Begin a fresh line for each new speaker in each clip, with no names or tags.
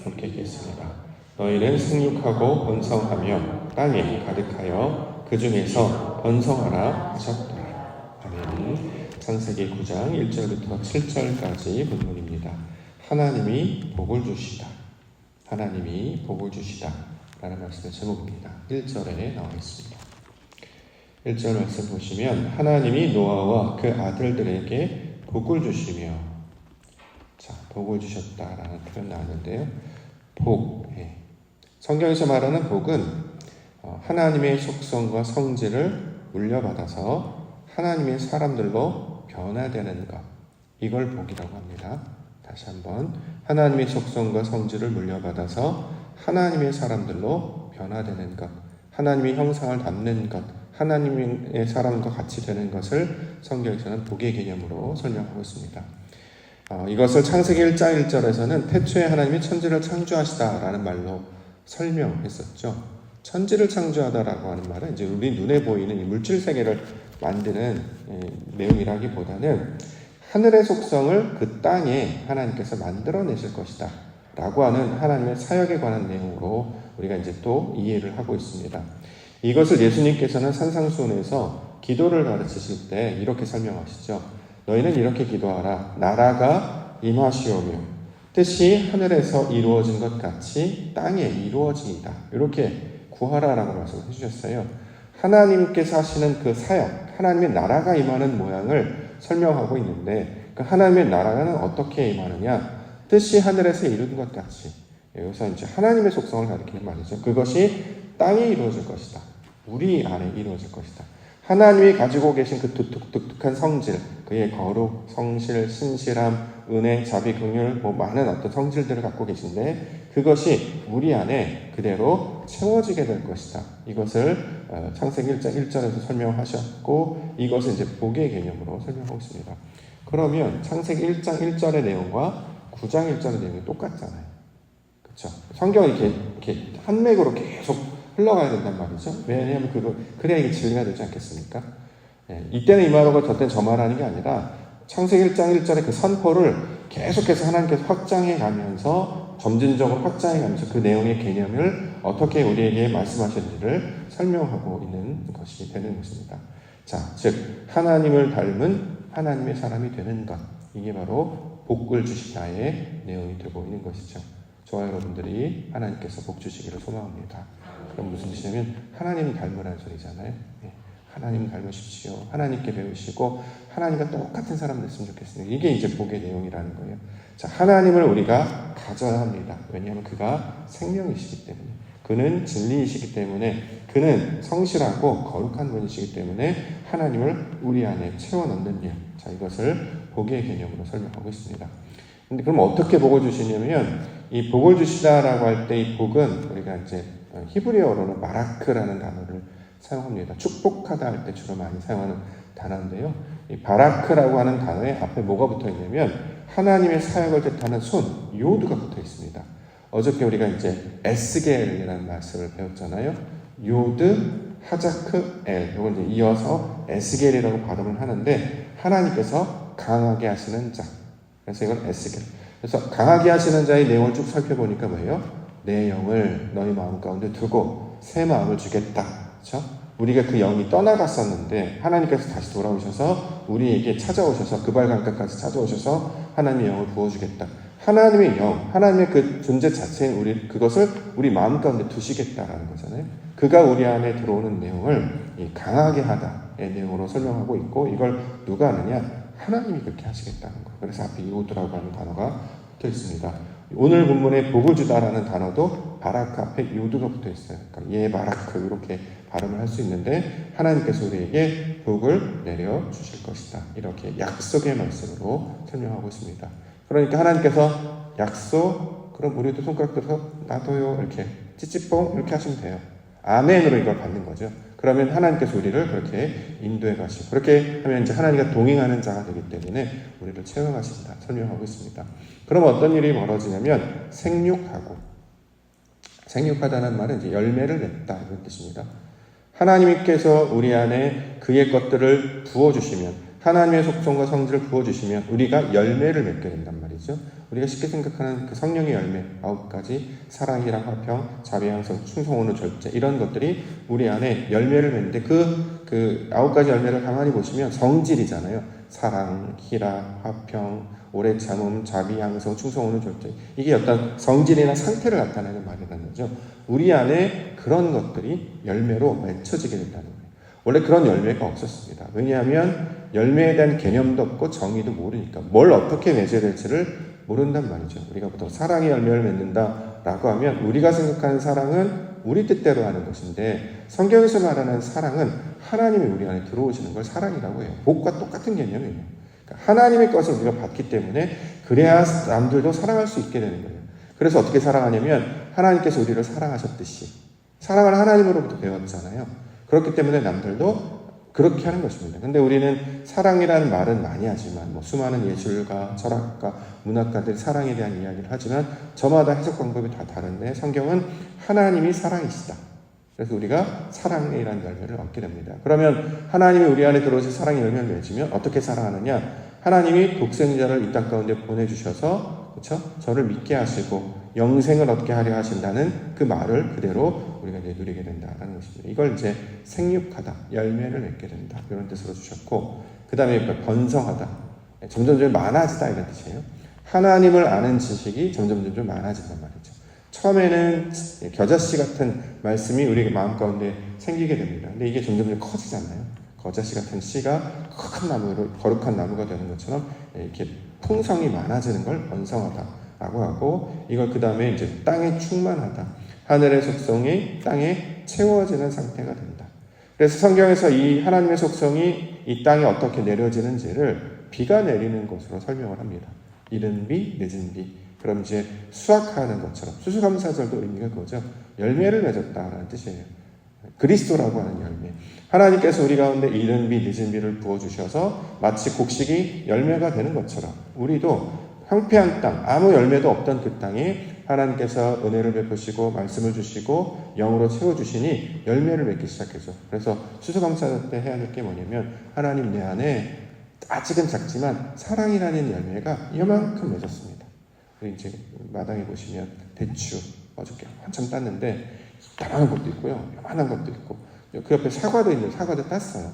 함께 읽겠습니다. 너희는 생육하고 번성하며 땅에 가득하여 그 중에서 번성하라 하셨더라. 아멘. 창세기 9장 1절부터 7절까지 본문입니다. 하나님이 복을 주시다. 하나님이 복을 주시다. 라는 말씀의 제목입니다. 1절에 나와 있습니다. 1절 말씀 보시면 하나님이 노아와 그 아들들에게 복을 주시며, 자, 복을 주셨다라는 표현 나왔는데요. 복, 성경에서 말하는 복은 하나님의 속성과 성질을 물려받아서 하나님의 사람들로 변화되는 것, 이걸 복이라고 합니다. 다시 한번, 하나님의 속성과 성질을 물려받아서 하나님의 사람들로 변화되는 것, 하나님의 형상을 담는 것, 하나님의 사람과 같이 되는 것을 성경에서는 복의 개념으로 설명하고 있습니다. 이것을 창세기 1장 1절에서는 태초에 하나님이 천지를 창조하시다라는 말로 설명했었죠. 천지를 창조하다라고 하는 말은 이제 우리 눈에 보이는 이 물질 세계를 만드는 내용이라기보다는 하늘의 속성을 그 땅에 하나님께서 만들어내실 것이다 라고 하는 하나님의 사역에 관한 내용으로 우리가 이제 또 이해를 하고 있습니다. 이것을 예수님께서는 산상수훈에서 기도를 가르치실 때 이렇게 설명하시죠. 너희는 이렇게 기도하라. 나라가 임하시오며 뜻이 하늘에서 이루어진 것 같이 땅에 이루어지이다. 이렇게 구하라라고 말씀을 해주셨어요. 하나님께서 하시는 그 사역, 하나님의 나라가 임하는 모양을 설명하고 있는데 그 하나님의 나라는 어떻게 임하느냐? 뜻이 하늘에서 이룬 것 같이. 여기서 이제 하나님의 속성을 가리키는 말이죠. 그것이 땅에 이루어질 것이다. 우리 안에 이루어질 것이다. 하나님이 가지고 계신 그 독특한 성질, 그의 거룩, 성실, 신실함, 은혜, 자비, 긍휼, 많은 어떤 성질들을 갖고 계신데 그것이 우리 안에 그대로 채워지게 될 것이다. 이것을 창세기 1장 1절에서 설명하셨고 이것을 이제 복의 개념으로 설명하고 있습니다. 그러면 창세기 1장 1절의 내용과 9장 1절의 내용이 똑같잖아요. 그렇죠? 성경이 이렇게 한 맥으로 계속 흘러가야 된단 말이죠. 왜냐하면 그래야 이게 진리가 되지 않겠습니까? 이때는 이 말하고 저때는 저 말하는 게 아니라 창세기 1장 1절의 그 선포를 계속해서 하나님께서 확장해 가면서 점진적으로 확장해 가면서 그 내용의 개념을 어떻게 우리에게 말씀하셨는지를 설명하고 있는 것이 되는 것입니다. 자, 즉 하나님을 닮은 하나님의 사람이 되는 것, 이게 바로 복을 주시다의 내용이 되고 있는 것이죠. 저와 여러분들이 하나님께서 복 주시기를 소망합니다. 그럼 무슨 뜻이냐면 하나님 닮으라는 소리잖아요. 하나님 닮으십시오. 하나님께 배우시고 하나님과 똑같은 사람 됐으면 좋겠습니다. 이게 이제 복의 내용이라는 거예요. 자, 하나님을 우리가 가져야 합니다. 왜냐하면 그가 생명이시기 때문에, 그는 진리이시기 때문에, 그는 성실하고 거룩한 분이시기 때문에 하나님을 우리 안에 채워넣는 일. 자, 이것을 복의 개념으로 설명하고 있습니다. 근데 그럼 어떻게 복을 주시냐면 이 복을 주시다라고 할 때 이 복은 우리가 이제 히브리어로는 바라크라는 단어를 사용합니다. 축복하다 할 때 주로 많이 사용하는 단어인데요. 이 바라크라고 하는 단어에 앞에 뭐가 붙어 있냐면 하나님의 사역을 뜻하는 손, 요드가 붙어 있습니다. 어저께 우리가 이제 에스겔이라는 말씀을 배웠잖아요. 요드, 하자크, 엘. 이걸 이제 이어서 에스겔이라고 발음을 하는데 하나님께서 강하게 하시는 자. 그래서 이건 에스겔. 그래서 강하게 하시는 자의 내용을 쭉 살펴보니까 뭐예요? 내 영을 너희 마음 가운데 두고 새 마음을 주겠다. 그렇죠? 우리가 그 영이 떠나갔었는데 하나님께서 다시 돌아오셔서 우리에게 찾아오셔서 그발강가까지 찾아오셔서 하나님의 영을 부어주겠다. 하나님의 영, 하나님의 그 존재 자체인 그것을 우리 마음 가운데 두시겠다라는 거잖아요. 그가 우리 안에 들어오는 내용을 이 강하게 하다의 내용으로 설명하고 있고 이걸 누가 하느냐? 하나님이 그렇게 하시겠다는 거예요. 그래서 앞에 요드라고 하는 단어가 붙어 있습니다. 오늘 본문에 복을 주다라는 단어도 바라크 앞에 요드가 붙어 있어요. 그러니까 예 바라크 이렇게 발음을 할 수 있는데 하나님께서 우리에게 복을 내려 주실 것이다. 이렇게 약속의 말씀으로 설명하고 있습니다. 그러니까 하나님께서 약속, 그럼 우리도 손가락 들어서 나도요 이렇게 찌찌뽕 이렇게 하시면 돼요. 아멘으로 이걸 받는 거죠. 그러면 하나님께서 우리를 그렇게 인도해 가시고 그렇게 하면 이제 하나님과 동행하는 자가 되기 때문에 우리를 채워가신다 설명하고 있습니다. 그럼 어떤 일이 벌어지냐면 생육하다는 말은 이제 열매를 맺다 이런 뜻입니다. 하나님께서 우리 안에 그의 것들을 부어주시면 하나님의 속성과 성질을 부어주시면 우리가 열매를 맺게 된단 말이죠. 우리가 쉽게 생각하는 그 성령의 열매 9가지 사랑이랑 화평, 자비, 양성, 충성, 온유, 절제 이런 것들이 우리 안에 열매를 맺는데 그 9가지 열매를 가만히 보시면 성질이잖아요. 사랑, 희락, 화평, 오래 참음, 자비, 양성, 충성, 온유, 절제 이게 어떤 성질이나 상태를 나타내는 말이라는 거죠. 우리 안에 그런 것들이 열매로 맺혀지게 된다는 거예요. 원래 그런 열매가 없었습니다. 왜냐하면 열매에 대한 개념도 없고 정의도 모르니까 뭘 어떻게 맺어야 될지를 모른단 말이죠. 우리가 보통 사랑의 열매를 맺는다라고 하면 우리가 생각하는 사랑은 우리 뜻대로 하는 것인데 성경에서 말하는 사랑은 하나님이 우리 안에 들어오시는 걸 사랑이라고 해요. 복과 똑같은 개념이에요. 그러니까 하나님의 것을 우리가 받기 때문에 그래야 남들도 사랑할 수 있게 되는 거예요. 그래서 어떻게 사랑하냐면 하나님께서 우리를 사랑하셨듯이 사랑을 하나님으로부터 배웠잖아요. 그렇기 때문에 남들도 그렇게 하는 것입니다. 근데 우리는 사랑이라는 말은 많이 하지만 수많은 예술가, 철학가, 문학가들이 사랑에 대한 이야기를 하지만 저마다 해석 방법이 다 다른데 성경은 하나님이 사랑이시다. 그래서 우리가 사랑이라는 열매를 얻게 됩니다. 그러면 하나님이 우리 안에 들어오셔서 사랑의 열매를 맺으면 어떻게 사랑하느냐? 하나님이 독생자를 이 땅 가운데 보내주셔서 그렇죠? 저를 믿게 하시고 영생을 얻게 하려 하신다는 그 말을 그대로 우리가 이제 누리게 된다는 것입니다. 이걸 이제 생육하다, 열매를 맺게 된다 이런 뜻으로 주셨고 그 다음에 번성하다, 점점 많아지다 이런 뜻이에요. 하나님을 아는 지식이 점점 많아진단 말이죠. 처음에는 겨자씨 같은 말씀이 우리 마음 가운데 생기게 됩니다. 근데 이게 점점 커지잖아요. 겨자씨 같은 씨가 큰 나무로 거룩한 나무가 되는 것처럼 이렇게 풍성이 많아지는 걸 번성하다라고 하고 이걸 그 다음에 이제 땅에 충만하다. 하늘의 속성이 땅에 채워지는 상태가 된다. 그래서 성경에서 이 하나님의 속성이 이 땅에 어떻게 내려지는지를 비가 내리는 것으로 설명을 합니다. 이른 비, 늦은 비. 그럼 이제 수확하는 것처럼 수수감사절도 의미가 그거죠. 열매를 맺었다라는 뜻이에요. 그리스도라고 하는 열매. 하나님께서 우리 가운데 이른 비, 늦은 비를 부어주셔서 마치 곡식이 열매가 되는 것처럼 우리도 황폐한 땅, 아무 열매도 없던 그 땅에 하나님께서 은혜를 베푸시고 말씀을 주시고 영으로 채워주시니 열매를 맺기 시작했죠. 그래서 수수감사 때 해야 될 게 뭐냐면 하나님 내 안에 아직은 작지만 사랑이라는 열매가 이만큼 맺었습니다. 이제 마당에 보시면 대추 어저께 한참 땄는데 다양한 것도 있고요. 요만한 것도 있고 그 옆에 사과도 있는데 사과도 땄어요.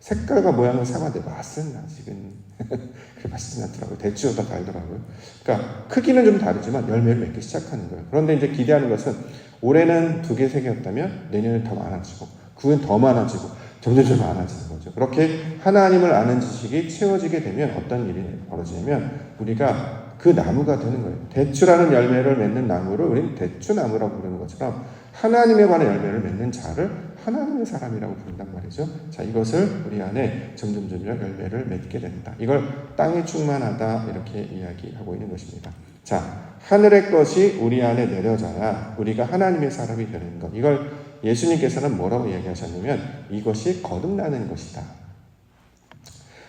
색깔과 모양은 사과인데 맛은 아직은 그렇게 맛있진 않더라고요. 대추보다 달더라고요. 그러니까 크기는 좀 다르지만 열매를 맺기 시작하는 거예요. 그런데 이제 기대하는 것은 올해는 2개, 3개였다면 내년은 더 많아지고 그 후엔 더 많아지고 점점 많아지는 거죠. 그렇게 하나님을 아는 지식이 채워지게 되면 어떤 일이 벌어지냐면 우리가 그 나무가 되는 거예요. 대추라는 열매를 맺는 나무를 우리는 대추나무라고 부르는 것처럼 하나님에 관한 열매를 맺는 자를 하나님의 사람이라고 부른단 말이죠. 자, 이것을 우리 안에 점점 열매를 맺게 된다. 이걸 땅에 충만하다 이렇게 이야기하고 있는 것입니다. 자, 하늘의 것이 우리 안에 내려져야 우리가 하나님의 사람이 되는 것. 이걸 예수님께서는 뭐라고 이야기하셨냐면 이것이 거듭나는 것이다.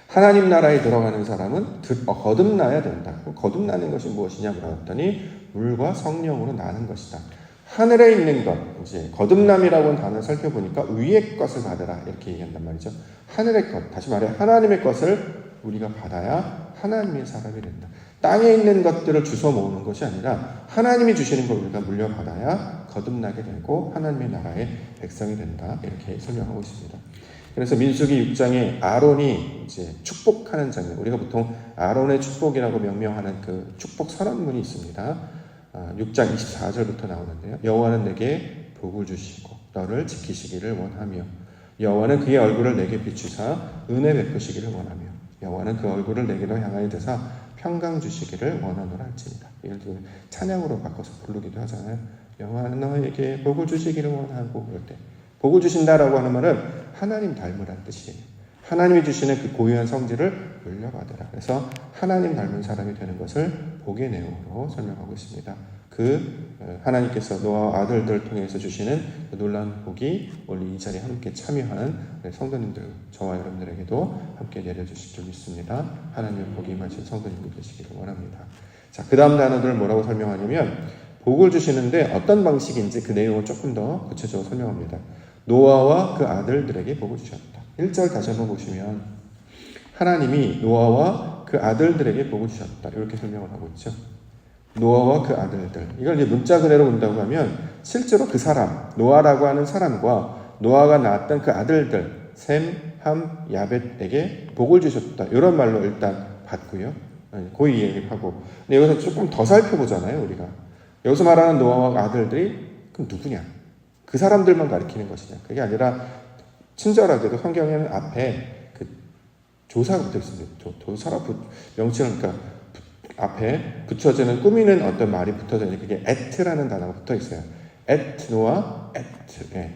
하나님 나라에 들어가는 사람은 거듭나야 된다. 거듭나는 것이 무엇이냐고 물었더니 물과 성령으로 나는 것이다. 하늘에 있는 것, 이제 거듭남이라고 하는 단어를 살펴보니까 위의 것을 받으라 이렇게 얘기한단 말이죠. 하늘의 것, 다시 말해 하나님의 것을 우리가 받아야 하나님의 사람이 된다. 땅에 있는 것들을 주워 모으는 것이 아니라 하나님이 주시는 걸 우리가 물려받아야 거듭나게 되고 하나님의 나라의 백성이 된다 이렇게 설명하고 있습니다. 그래서 민수기 6장에 아론이 이제 축복하는 장면, 우리가 보통 아론의 축복이라고 명명하는 그 축복 선언문이 있습니다. 6장 24절부터 나오는데요. 여호와는 내게 복을 주시고 너를 지키시기를 원하며 여호와는 그의 얼굴을 내게 비추사 은혜 베푸시기를 원하며 여호와는 그 얼굴을 내게로 향하여 드사 평강 주시기를 원하노라 할지니라. 이걸 찬양으로 바꿔서 부르기도 하잖아요. 여호와는 너에게 복을 주시기를 원하고 그럴 때 복을 주신다라고 하는 말은 하나님 닮으라는 뜻이에요. 하나님이 주시는 그 고유한 성질을 물려받으라. 그래서 하나님 닮은 사람이 되는 것을 복의 내용으로 설명하고 있습니다. 그 하나님께서 노아와 아들들을 통해서 주시는 그 놀라운 복이 오늘 이 자리에 함께 참여하는 성도님들, 저와 여러분들에게도 함께 내려주실 줄 믿습니다. 하나님의 복이 임하신 성도님들 되시기를 원합니다. 자, 그 다음 단어들을 뭐라고 설명하냐면 복을 주시는데 어떤 방식인지 그 내용을 조금 더 구체적으로 설명합니다. 노아와 그 아들들에게 복을 주셨다. 1절 다시 한번 보시면 하나님이 노아와 그 아들들에게 복을 주셨다. 이렇게 설명을 하고 있죠. 노아와 그 아들들. 이걸 이제 문자 그대로 본다고 하면 실제로 그 사람, 노아라고 하는 사람과 노아가 낳았던 그 아들들, 셈, 함, 야벳에게 복을 주셨다. 이런 말로 일단 봤고요. 그 이야기하고. 근데 여기서 조금 더 살펴보잖아요, 우리가. 여기서 말하는 노아와 아들들이 그럼 누구냐? 그 사람들만 가리키는 것이냐? 그게 아니라 친절하게도 성경에는 앞에 그 조사가 붙어 있습니다. 조사라 명칭은 그러니까 앞에 붙여지는 꾸미는 어떤 말이 붙어져 있는 그게 에트라는 단어가 붙어 있어요. 에트노아 에트,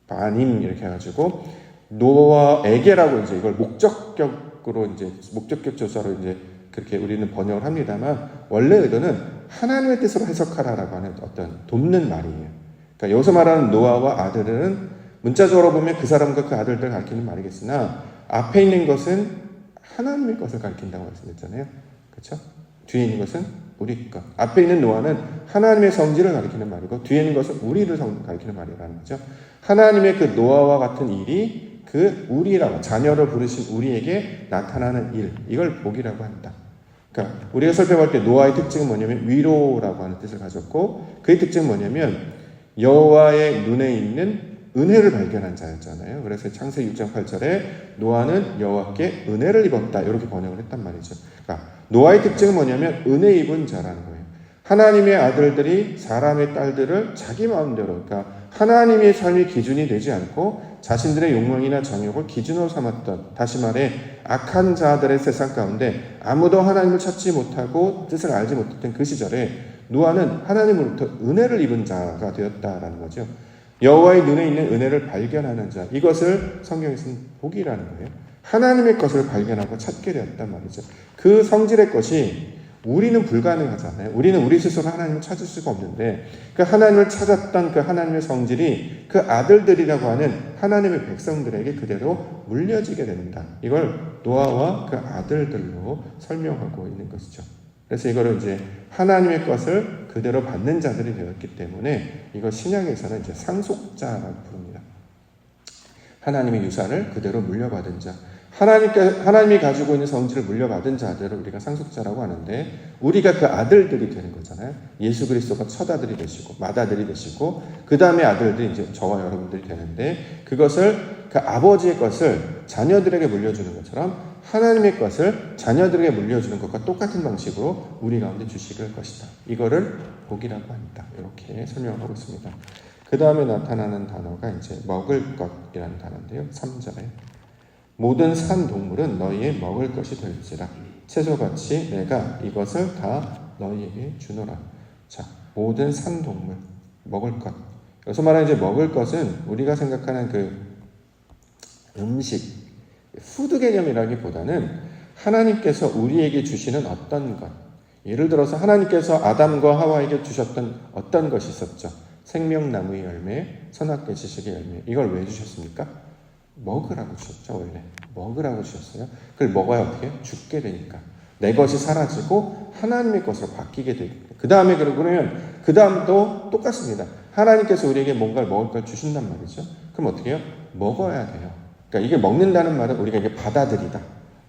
바님 이렇게 해가지고 노아에게라고 이제 이걸 목적격으로 이제 목적격 조사로 이제 그렇게 우리는 번역을 합니다만 원래 의도는 하나님의 뜻으로 해석하라라고 하는 어떤 돕는 말이에요. 그러니까 여기서 말하는 노아와 아들은 문자적으로 보면 그 사람과 그 아들들 가리키는 말이겠으나 앞에 있는 것은 하나님의 것을 가리킨다고 말씀했잖아요. 그렇죠? 뒤에 있는 것은 우리 것. 앞에 있는 노아는 하나님의 성질을 가리키는 말이고 뒤에 있는 것은 우리를 가리키는 말이라는 거죠. 하나님의 그 노아와 같은 일이 그 우리라고 자녀를 부르신 우리에게 나타나는 일, 이걸 복이라고 한다. 그러니까 우리가 살펴볼 때 노아의 특징은 뭐냐면 위로라고 하는 뜻을 가졌고 그의 특징은 뭐냐면 여호와의 눈에 있는 은혜를 발견한 자였잖아요. 그래서 창세기 6장 8절에 노아는 여호와께 은혜를 입었다. 이렇게 번역을 했단 말이죠. 그러니까 노아의 특징은 뭐냐면 은혜 입은 자라는 거예요. 하나님의 아들들이 사람의 딸들을 자기 마음대로, 그러니까 하나님의 삶이 기준이 되지 않고 자신들의 욕망이나 정욕을 기준으로 삼았던, 다시 말해 악한 자들의 세상 가운데 아무도 하나님을 찾지 못하고 뜻을 알지 못했던 그 시절에 노아는 하나님으로부터 은혜를 입은 자가 되었다라는 거죠. 여호와의 눈에 있는 은혜를 발견하는 자, 이것을 성경에서는 복이라는 거예요. 하나님의 것을 발견하고 찾게 되었단 말이죠. 그 성질의 것이 우리는 불가능하잖아요. 우리는 우리 스스로 하나님을 찾을 수가 없는데 그 하나님을 찾았던 그 하나님의 성질이 그 아들들이라고 하는 하나님의 백성들에게 그대로 물려지게 된다. 이걸 노아와 그 아들들로 설명하고 있는 것이죠. 그래서 이거를 이제 하나님의 것을 그대로 받는 자들이 되었기 때문에 이걸 신약에서는 이제 상속자라고 부릅니다. 하나님의 유산을 그대로 물려받은 자. 하나님이 가지고 있는 성질을 물려받은 자들을 우리가 상속자라고 하는데 우리가 그 아들들이 되는 거잖아요. 예수 그리스도가 첫 아들이 되시고 맏아들이 되시고 그 다음에 아들들이 이제 저와 여러분들이 되는데 그것을 그 아버지의 것을 자녀들에게 물려주는 것처럼 하나님의 것을 자녀들에게 물려주는 것과 똑같은 방식으로 우리 가운데 주실 것이다. 이거를 복이라고 합니다. 이렇게 설명하고 있습니다. 그 다음에 나타나는 단어가 이제 먹을 것이라는 단어인데요. 3절에 모든 산 동물은 너희의 먹을 것이 될지라 채소같이 내가 이것을 다 너희에게 주노라. 자, 모든 산 동물 먹을 것. 여기서 말하는 이제 먹을 것은 우리가 생각하는 그 음식, 푸드 개념이라기보다는 하나님께서 우리에게 주시는 어떤 것. 예를 들어서 하나님께서 아담과 하와에게 주셨던 어떤 것이 있었죠. 생명나무의 열매, 선악과 지식의 열매. 이걸 왜 주셨습니까? 먹으라고 주셨죠. 원래 먹으라고 주셨어요. 그걸 먹어야 어떻게? 죽게 되니까 내 것이 사라지고 하나님의 것으로 바뀌게 되니까. 그 다음에 그러면 그 다음도 똑같습니다. 하나님께서 우리에게 뭔가를 먹을 걸 주신단 말이죠. 그럼 어떻게 해요? 먹어야 돼요. 그러니까 이게 먹는다는 말은 우리가 이게 받아들이다.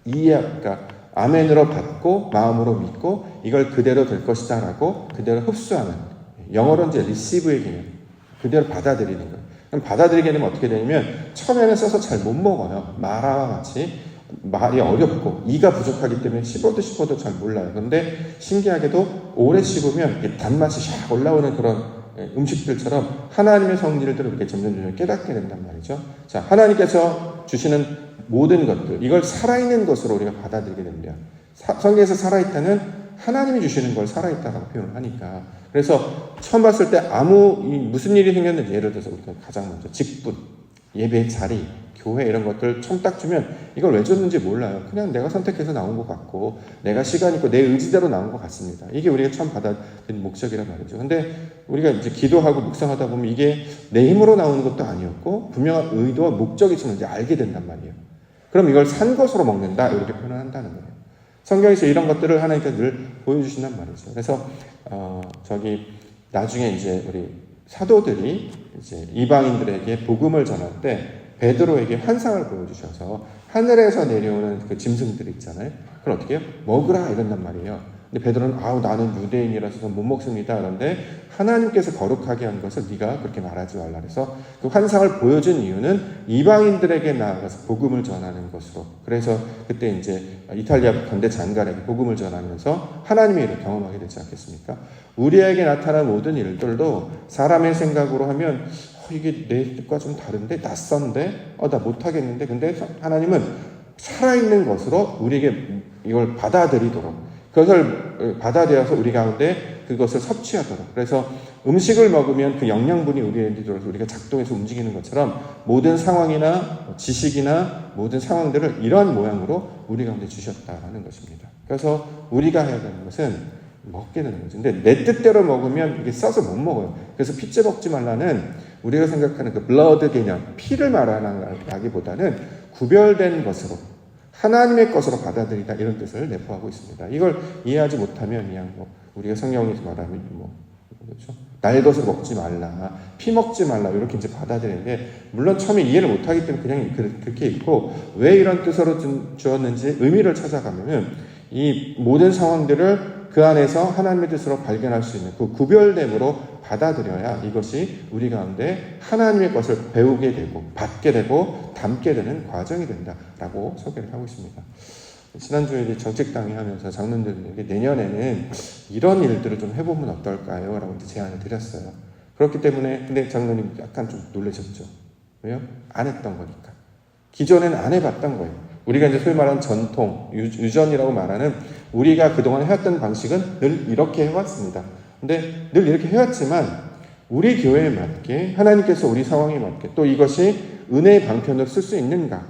그러니까 아멘으로 받고 마음으로 믿고 이걸 그대로 될 것이다라고 그대로 흡수하는, 영어로 이제 receive의 개념, 그대로 받아들이는 거예요. 그럼 받아들이게 되면 어떻게 되냐면 처음에는 써서 잘 못 먹어요. 마라와 같이 말이 어렵고 이가 부족하기 때문에 씹어도 잘 몰라요. 그런데 신기하게도 오래 씹으면 단맛이 샥 올라오는 그런 음식들처럼 하나님의 성질을 이렇게 점점 깨닫게 된단 말이죠. 자, 하나님께서 주시는 모든 것들, 이걸 살아있는 것으로 우리가 받아들이게 됩니다. 성경에서 살아있다는 하나님이 주시는 걸 살아있다고 표현을 하니까. 그래서 처음 봤을 때 무슨 일이 생겼는지, 예를 들어서 우리가 가장 먼저 직분, 예배 자리, 교회 이런 것들 처음 딱 주면 이걸 왜 줬는지 몰라요. 그냥 내가 선택해서 나온 것 같고 내가 시간 있고 내 의지대로 나온 것 같습니다. 이게 우리가 처음 받아들인 목적이란 말이죠. 근데 우리가 이제 기도하고 묵상하다 보면 이게 내 힘으로 나오는 것도 아니었고 분명한 의도와 목적이 있었는지 알게 된단 말이에요. 그럼 이걸 산 것으로 먹는다, 이렇게 표현을 한다는 거예요. 성경에서 이런 것들을 하나님께서 늘 보여주신단 말이죠. 그래서 나중에 이제 우리 사도들이 이제 이방인들에게 복음을 전할 때 베드로에게 환상을 보여주셔서 하늘에서 내려오는 그 짐승들이 있잖아요. 그걸 어떻게 해요? 먹으라 이런단 말이에요. 근데 베드로는 나는 유대인이라서 전 못 먹습니다. 그런데 하나님께서 거룩하게 한 것을 네가 그렇게 말하지 말라. 그래서 그 환상을 보여준 이유는 이방인들에게 나아가서 복음을 전하는 것으로. 그래서 그때 이제 이탈리아 관대 장관에게 복음을 전하면서 하나님의 일을 경험하게 되지 않겠습니까? 우리에게 나타난 모든 일들도 사람의 생각으로 하면 이게 내 뜻과 좀 다른데 낯선데 나 못하겠는데 근데 하나님은 살아있는 것으로 우리에게 이걸 받아들이도록 그것을 받아들여서 우리 가운데 그것을 섭취하도록 그래서 음식을 먹으면 그 영양분이 우리에게 들어서 우리가 작동해서 움직이는 것처럼 모든 상황이나 지식이나 모든 상황들을 이러한 모양으로 우리 가운데 주셨다라는 것입니다. 그래서 우리가 해야 되는 것은 먹게 되는 거죠. 근데 내 뜻대로 먹으면 이게 써서 못 먹어요. 그래서 피째 먹지 말라는 우리가 생각하는 그 블러드 개념, 피를 말하기보다는 구별된 것으로 하나님의 것으로 받아들이다 이런 뜻을 내포하고 있습니다. 이걸 이해하지 못하면 그냥 우리가 성경에서 말하면 그렇죠? 날 것을 먹지 말라, 피 먹지 말라 이렇게 이제 받아들이는데 물론 처음에 이해를 못하기 때문에 그냥 그렇게 있고 왜 이런 뜻으로 주었는지 의미를 찾아가면은 이 모든 상황들을 그 안에서 하나님의 뜻으로 발견할 수 있는 그 구별됨으로 받아들여야 이것이 우리 가운데 하나님의 것을 배우게 되고 받게 되고 담게 되는 과정이 된다라고 소개를 하고 있습니다. 지난주에 정책당회 하면서 장로님들에게 내년에는 이런 일들을 좀 해보면 어떨까요? 라고 제안을 드렸어요. 그렇기 때문에 근데 장로님 약간 좀 놀라셨죠. 왜요? 안 했던 거니까. 기존에는 안 해봤던 거예요. 우리가 이제 소위 말하는 전통, 유전이라고 말하는 우리가 그동안 해왔던 방식은 늘 이렇게 해왔습니다. 근데 늘 이렇게 해왔지만 우리 교회에 맞게 하나님께서 우리 상황에 맞게 또 이것이 은혜의 방편으로 쓸 수 있는가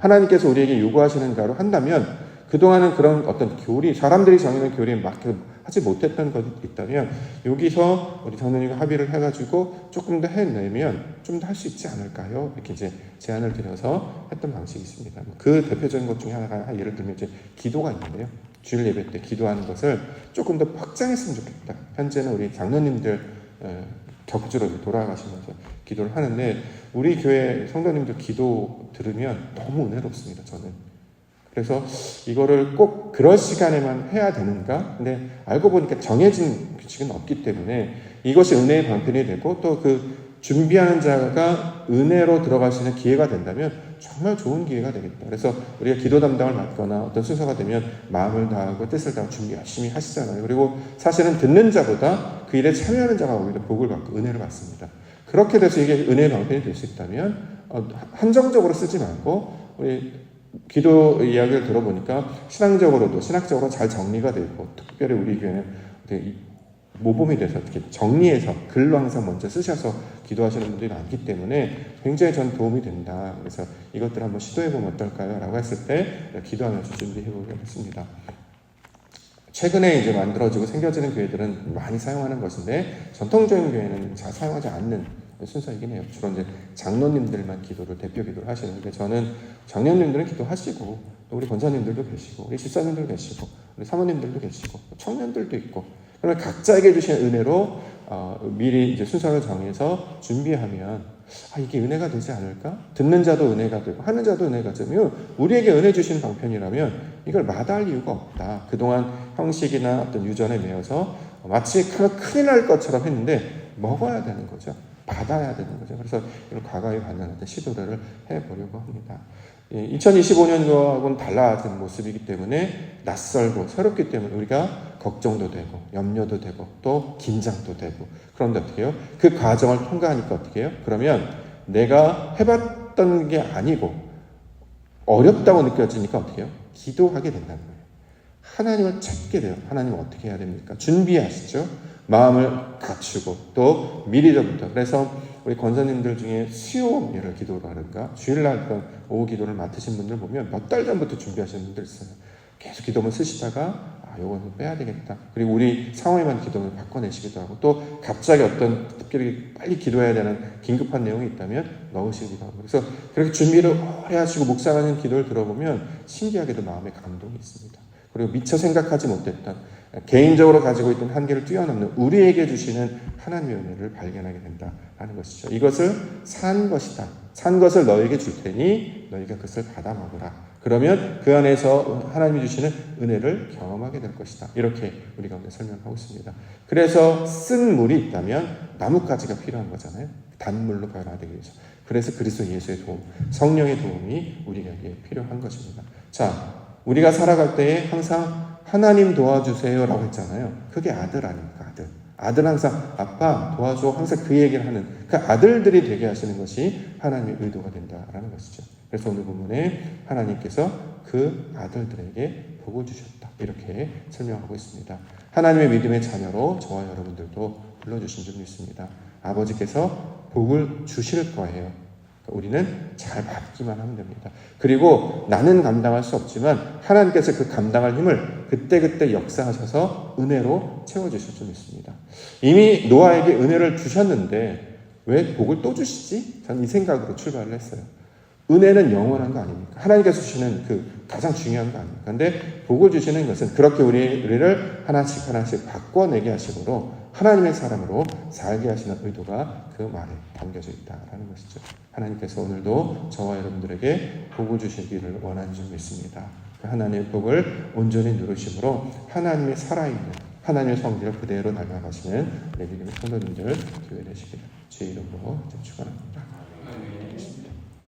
하나님께서 우리에게 요구하시는가로 한다면 그동안은 그런 어떤 교리 사람들이 정해놓은 교리에 맞게 하지 못했던 것이 있다면 여기서 우리 장로님과 합의를 해가지고 조금 더 해내면 좀 더 할 수 있지 않을까요? 이렇게 이제 제안을 드려서 했던 방식이 있습니다. 그 대표적인 것 중에 하나가 예를 들면 이제 기도가 있는데요. 주일 예배 때 기도하는 것을 조금 더 확장했으면 좋겠다. 현재는 우리 장로님들 격주로 돌아가시면서 기도를 하는데 우리 교회 성도님들 기도 들으면 너무 은혜롭습니다. 저는. 그래서 이거를 꼭 그럴 시간에만 해야 되는가? 근데 알고 보니까 정해진 규칙은 없기 때문에 이것이 은혜의 방편이 되고 또 그 준비하는 자가 은혜로 들어갈 수 있는 기회가 된다면 정말 좋은 기회가 되겠다. 그래서 우리가 기도 담당을 맡거나 어떤 순서가 되면 마음을 다하고 뜻을 다하고 준비 열심히 하시잖아요. 그리고 사실은 듣는 자보다 그 일에 참여하는 자가 오히려 복을 받고 은혜를 받습니다. 그렇게 돼서 이게 은혜의 방편이 될 수 있다면 한정적으로 쓰지 말고 우리 기도 이야기를 들어보니까 신앙적으로도 신학적으로 잘 정리가 되고 특별히 우리 교회는 모범이 돼서 이렇게 정리해서 글로 항상 먼저 쓰셔서 기도하시는 분들이 많기 때문에 굉장히 전 도움이 된다. 그래서 이것들 한번 시도해보면 어떨까요? 라고 했을 때 기도하면서 준비해보기로 했습니다. 최근에 이제 만들어지고 생겨지는 교회들은 많이 사용하는 것인데 전통적인 교회는 잘 사용하지 않는 순서이긴 해요. 주로 이제 장로님들만 기도를 대표 기도를 하시는데 저는 장로님들은 기도하시고 또 우리 권사님들도 계시고 우리 집사님들도 계시고 우리 사모님들도 계시고 청년들도 있고 그러면 각자에게 주신 은혜로 미리 이제 순서를 정해서 준비하면 이게 은혜가 되지 않을까? 듣는 자도 은혜가 되고 하는 자도 은혜가 되면 우리에게 은혜 주신 방편이라면 이걸 마다할 이유가 없다. 그동안 형식이나 어떤 유전에 매여서 마치 큰일 날 것처럼 했는데 먹어야 되는 거죠. 받아야 되는 거죠. 그래서 이걸 과거에 받는 시도를 해보려고 합니다. 2025년도하고는 달라진 모습이기 때문에 낯설고 새롭기 때문에 우리가 걱정도 되고 염려도 되고 또 긴장도 되고 그런데 어떻게 해요? 그 과정을 통과하니까 어떻게 해요? 그러면 내가 해봤던 게 아니고 어렵다고 느껴지니까 어떻게 해요? 기도하게 된다는 거예요. 하나님을 찾게 돼요. 하나님 어떻게 해야 됩니까? 준비하시죠. 마음을 갖추고 또 미리부터 그래서 우리 권사님들 중에 수요일을 기도를 하는가 주일날 오후 기도를 맡으신 분들 보면 몇 달 전부터 준비하시는 분들 있어요. 계속 기도문 쓰시다가 요거는 빼야 되겠다. 그리고 우리 상황에만 기도를 바꿔내시기도 하고 또 갑자기 어떤 특별히 빨리 기도해야 되는 긴급한 내용이 있다면 넣으시기도 하고 그래서 그렇게 준비를 오래 하시고 묵상하는 기도를 들어보면 신기하게도 마음에 감동이 있습니다. 그리고 미처 생각하지 못했던 개인적으로 가지고 있던 한계를 뛰어넘는 우리에게 주시는 하나님의 은혜를 발견하게 된다라는 것이죠. 이것을 산 것이다. 산 것을 너에게 줄 테니 너희가 그것을 받아 먹으라. 그러면 그 안에서 하나님이 주시는 은혜를 경험하게 될 것이다. 이렇게 우리 가운데 설명하고 있습니다. 그래서 쓴 물이 있다면 나뭇가지가 필요한 거잖아요. 단물로 변화되기 위해서. 그래서 그리스도 예수의 도움, 성령의 도움이 우리에게 필요한 것입니다. 자, 우리가 살아갈 때에 항상 하나님 도와주세요라고 했잖아요. 그게 아들 아닙니까? 아들. 아들 항상 아빠 도와줘 항상 그 얘기를 하는 그 아들들이 되게 하시는 것이 하나님의 의도가 된다라는 것이죠. 그래서 오늘 본문에 하나님께서 그 아들들에게 복을 주셨다 이렇게 설명하고 있습니다. 하나님의 믿음의 자녀로 저와 여러분들도 불러주신 줄 믿습니다. 아버지께서 복을 주실 거예요. 우리는 잘 받기만 하면 됩니다. 그리고 나는 감당할 수 없지만 하나님께서 그 감당할 힘을 그때그때 역사하셔서 은혜로 채워주실 줄 믿습니다. 이미 노아에게 은혜를 주셨는데 왜 복을 또 주시지? 저는 이 생각으로 출발을 했어요. 은혜는 영원한 거 아닙니까? 하나님께서 주시는 그 가장 중요한 거 아닙니까? 근데 복을 주시는 것은 그렇게 우리를 하나씩 하나씩 바꿔내게 하심으로 하나님의 사람으로 살게 하시는 의도가 그 말에 담겨져 있다라는 것이죠. 하나님께서 오늘도 저와 여러분들에게 복을 주시기를 원하는 줄 믿습니다. 그 하나님의 복을 온전히 누르심으로 하나님의 살아있는 하나님의 성질을 그대로 닮아가시는 우리 믿음의 성도님들 교회 되시기를 주의 이름으로 축원합니다.